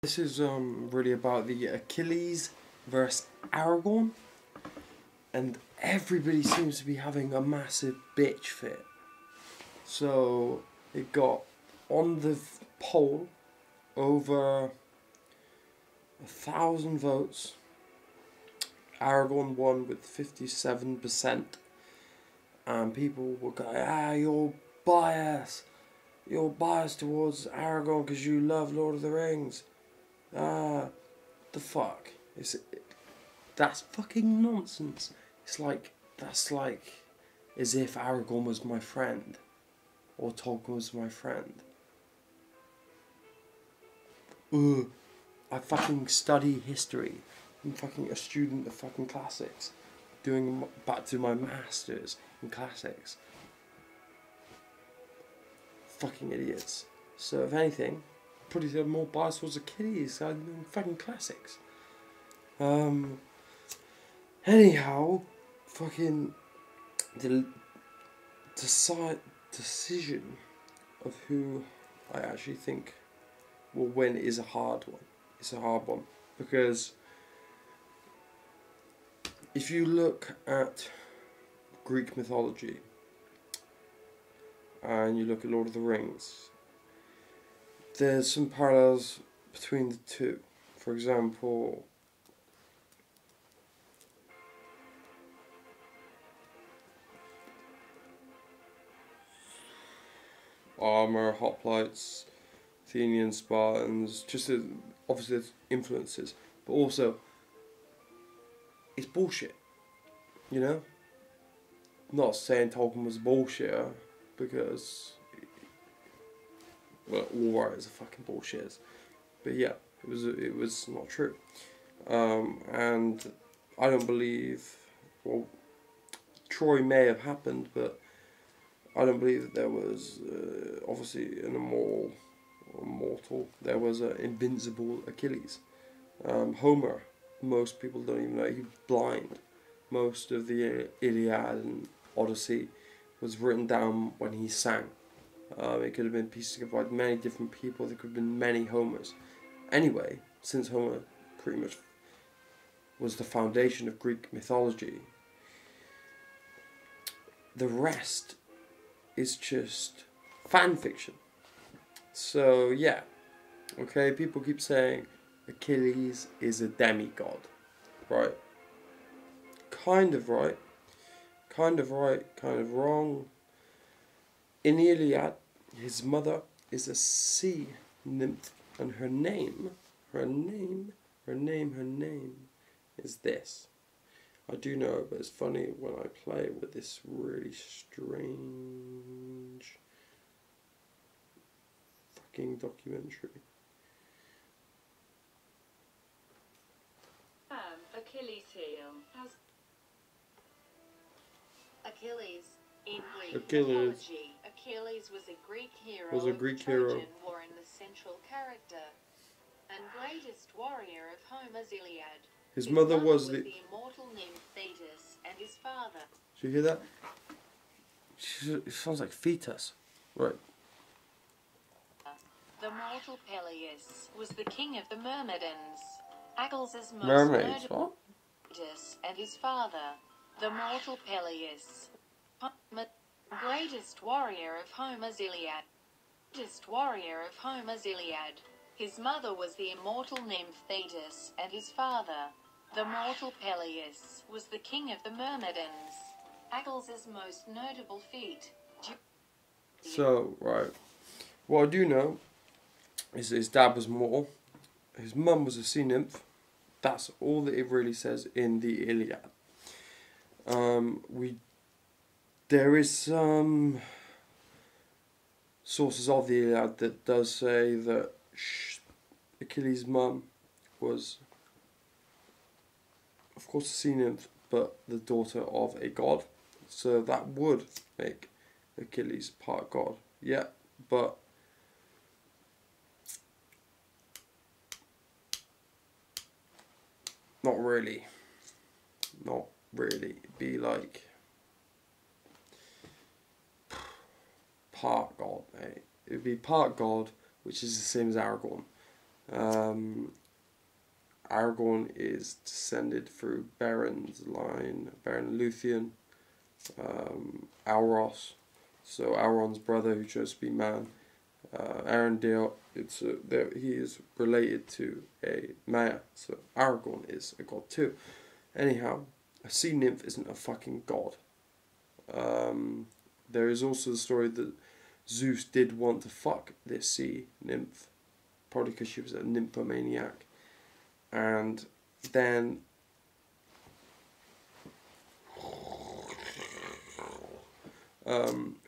This is really about the Achilles versus Aragorn, and everybody seems to be having a massive bitch fit. So it got on the poll over 1,000 votes. Aragorn won with 57%, and people were going, you're biased. You're biased towards Aragorn because you love Lord of the Rings. The fuck? That's fucking nonsense. That's like as if Aragorn was my friend, or Tolkien was my friend. I fucking study history. I'm fucking a student of fucking classics, back to my masters in classics. Fucking idiots. So if anything, probably more biased towards Achilles than fucking classics. Anyhow, fucking the decision of who I actually think will win is a hard one. It's a hard one because if you look at Greek mythology and you look at Lord of the Rings, there's some parallels between the two. For example, armor, hoplites, Athenian, Spartans, obviously there's influences, but also it's bullshit, you know? Not saying Tolkien was a bullshitter, because well, all writers are fucking bullshitters, but yeah, it was not true, and I don't believe. Well, Troy may have happened, but I don't believe that there was obviously an immortal. There was an invincible Achilles. Homer, most people don't even know he was blind. Most of the Iliad and Odyssey was written down when he sang. It could have been pieced together by many different people. There could have been many Homers. Anyway, since Homer pretty much was the foundation of Greek mythology, the rest is just fan fiction. So yeah, okay, people keep saying Achilles is a demigod, right? Kind of right, kind of right, kind of wrong. In the Iliad, his mother is a sea nymph, and her name is this. I do know, but it's funny when I play with this really strange fucking documentary. Achilles' heel has Achilles. In Greek mythology, Achilles was a Greek hero of the Trojan War and the central character and greatest warrior of Homer's Iliad. His mother was the immortal nymph Thetis, and his father. Did you hear that? It sounds like fetus. Right. The mortal Peleus was the king of the Myrmidons. Achilles' most Mermaids, notable Thetis and his father, the mortal Peleus. Greatest warrior of Homer's Iliad. Greatest warrior of Homer's Iliad. His mother was the immortal nymph Thetis, and his father, the mortal Peleus, was the king of the Myrmidons. Achilles' most notable feat. So, right. What I do know is that his dad was mortal. His mum was a sea nymph. That's all that it really says in the Iliad. There is some sources of the Iliad that does say that Achilles' mum was, of course, a sea nymph, but the daughter of a god. So that would make Achilles part god. Yeah, but not really. Not really. It'd be like part god, mate. It would be part god, which is the same as Aragorn. Aragorn is descended through Beron's line, Baron Luthien, Alros, so Elrond's brother who chose to be man. Arendelle, he is related to a Maya, so Aragorn is a god too. Anyhow, a sea nymph isn't a fucking god. There is also the story that Zeus did want to fuck this sea nymph, probably because she was a nymphomaniac, and then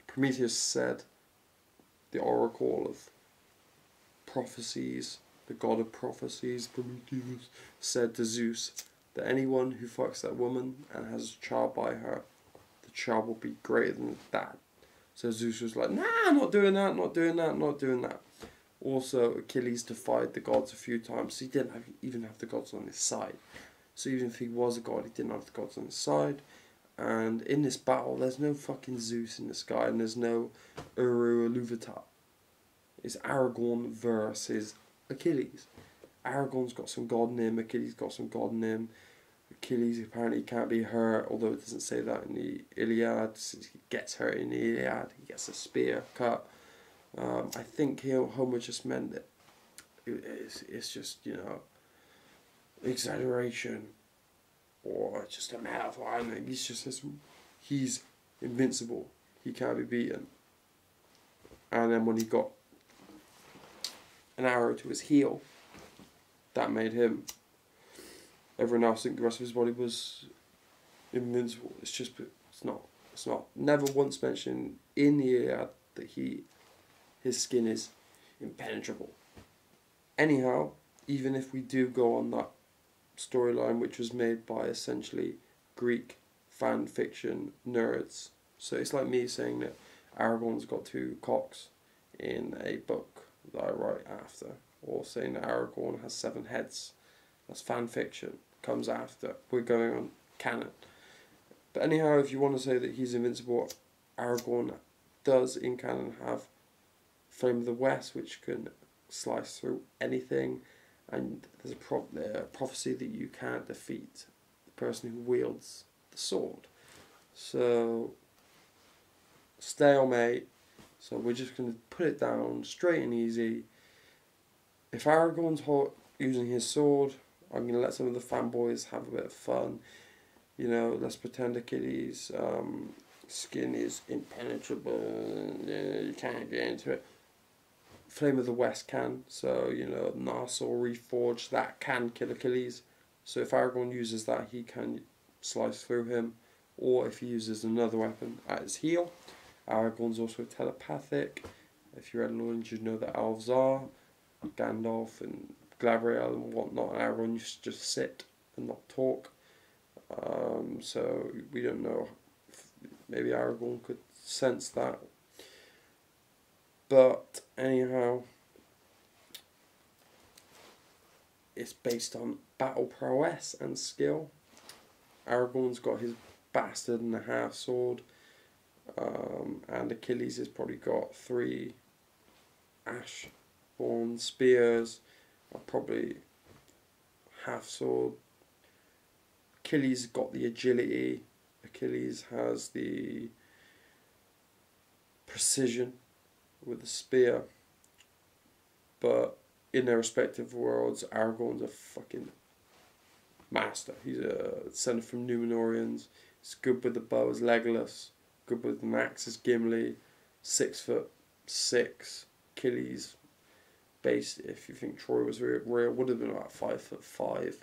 Prometheus said, the oracle of prophecies, the god of prophecies, Prometheus, said to Zeus that anyone who fucks that woman and has a child by her, the child will be greater than his dad. So Zeus was like, nah, not doing that, not doing that, not doing that. Also, Achilles defied the gods a few times. He didn't even have the gods on his side. So even if he was a god, he didn't have the gods on his side. And in this battle, there's no fucking Zeus in the sky, and there's no Uru Iluvatar. It's Aragorn versus Achilles. Aragorn's got some god in him, Achilles got some god in him. Achilles apparently can't be hurt, although it doesn't say that in the Iliad. Since he gets hurt in the Iliad, he gets a spear cut. I think Homer just meant that it's just, you know, exaggeration, or just a metaphor. I think he's just he's invincible. He can't be beaten. And then when he got an arrow to his heel, that made him. Everyone else think the rest of his body was invincible. It's just, it's not. It's not. Never once mentioned in the Iliad that his skin is impenetrable. Anyhow, even if we do go on that storyline, which was made by essentially Greek fan fiction nerds, so it's like me saying that Aragorn's got two cocks in a book that I write after, or saying that Aragorn has 7 heads. That's fan fiction. Comes after. We're going on canon. But anyhow, if you want to say that he's invincible, Aragorn does in canon have Flame of the West, which can slice through anything, and there's a prophecy that you can't defeat the person who wields the sword. So, stalemate. So we're just going to put it down straight and easy. If Aragorn's using his sword, I'm going to let some of the fanboys have a bit of fun. You know, let's pretend Achilles' skin is impenetrable, you can't get into it. Flame of the West can, so, you know, Narsil Reforged, that can kill Achilles. So if Aragorn uses that, he can slice through him. Or if he uses another weapon at his heel. Aragorn's also telepathic. If you read Lord, you know that elves are. Gandalf and Galadriel and whatnot, and Aragorn used to just sit and not talk. So we don't know if maybe Aragorn could sense that. But anyhow, it's based on battle prowess and skill. Aragorn's got his bastard and a half sword, and Achilles has probably got 3 ash-born spears, or probably half sword. Achilles got the agility. Achilles has the precision with the spear, but in their respective worlds, Aragorn's a fucking master. He's a descendant from Númenóreans. He's good with the bow as Legolas, good with an axe as Gimli, 6'6". Achilles, based, if you think Troy was real, would have been about 5'5".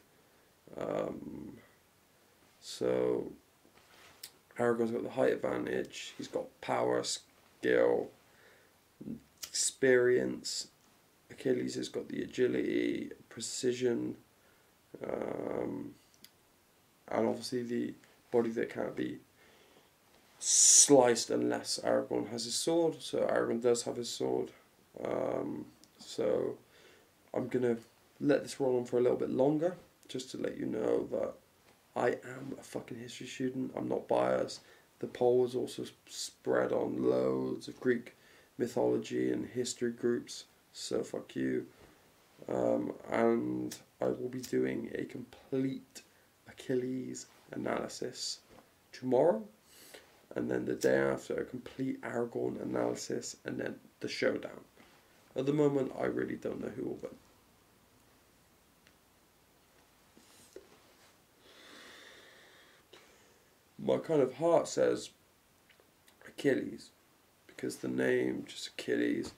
So Aragorn's got the height advantage. He's got power, skill, experience. Achilles has got the agility, precision, and obviously the body that can't be sliced unless Aragorn has his sword. So Aragorn does have his sword. So I'm gonna let this roll on for a little bit longer, just to let you know that I am a fucking history student. I'm not biased. The poll was also spread on loads of Greek mythology and history groups, so fuck you. and I will be doing a complete Achilles analysis tomorrow, and then the day after a complete Aragorn analysis, and then the showdown. At the moment, I really don't know who will win. My kind of heart says Achilles, because the name, just Achilles,